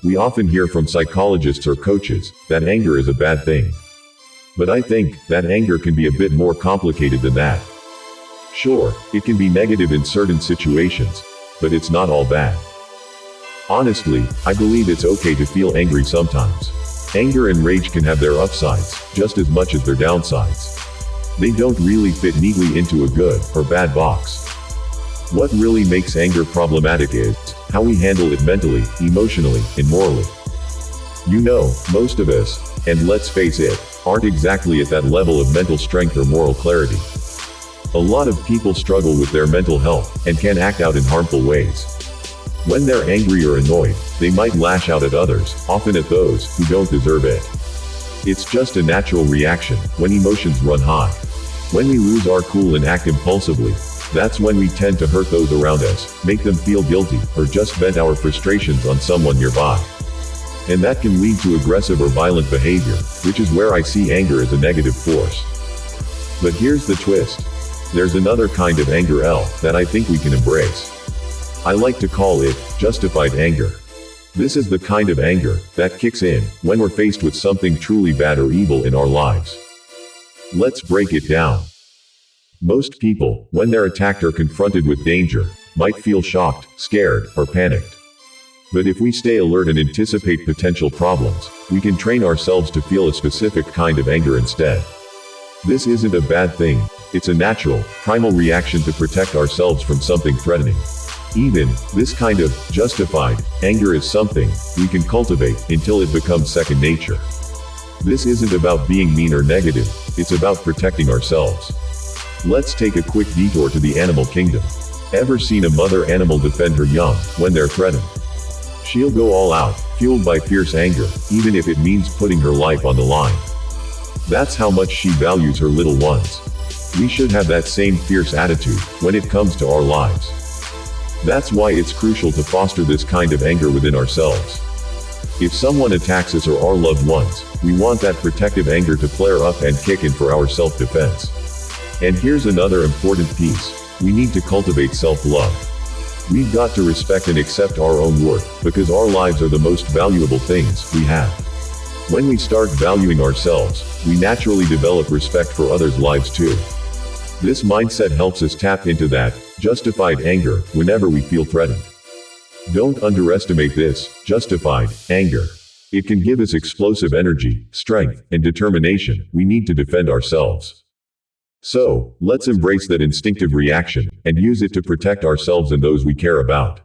We often hear from psychologists or coaches that anger is a bad thing. But I think that anger can be a bit more complicated than that. Sure, it can be negative in certain situations, but it's not all bad. Honestly, I believe it's okay to feel angry sometimes. Anger and rage can have their upsides, just as much as their downsides. They don't really fit neatly into a good or bad box. What really makes anger problematic is how we handle it mentally, emotionally, and morally. Most of us, and let's face it, aren't exactly at that level of mental strength or moral clarity. A lot of people struggle with their mental health and can act out in harmful ways. When they're angry or annoyed, they might lash out at others, often at those who don't deserve it. It's just a natural reaction when emotions run high. When we lose our cool and act impulsively, that's when we tend to hurt those around us, make them feel guilty, or just vent our frustrations on someone nearby. And that can lead to aggressive or violent behavior, which is where I see anger as a negative force. But here's the twist. There's another kind of anger that I think we can embrace. I like to call it justified anger. This is the kind of anger that kicks in when we're faced with something truly bad or evil in our lives. Let's break it down. Most people, when they're attacked or confronted with danger, might feel shocked, scared, or panicked. But if we stay alert and anticipate potential problems, we can train ourselves to feel a specific kind of anger instead. This isn't a bad thing. It's a natural, primal reaction to protect ourselves from something threatening. Even, this kind of justified anger is something we can cultivate until it becomes second nature. This isn't about being mean or negative, it's about protecting ourselves. Let's take a quick detour to the animal kingdom. Ever seen a mother animal defend her young when they're threatened? She'll go all out, fueled by fierce anger, even if it means putting her life on the line. That's how much she values her little ones. We should have that same fierce attitude when it comes to our lives. That's why it's crucial to foster this kind of anger within ourselves. If someone attacks us or our loved ones, we want that protective anger to flare up and kick in for our self-defense. And here's another important piece. We need to cultivate self-love. We've got to respect and accept our own worth, because our lives are the most valuable things we have. When we start valuing ourselves, we naturally develop respect for others' lives too. This mindset helps us tap into that justified anger whenever we feel threatened. Don't underestimate this justified anger. It can give us explosive energy, strength, and determination we need to defend ourselves. So, let's embrace that instinctive reaction and use it to protect ourselves and those we care about.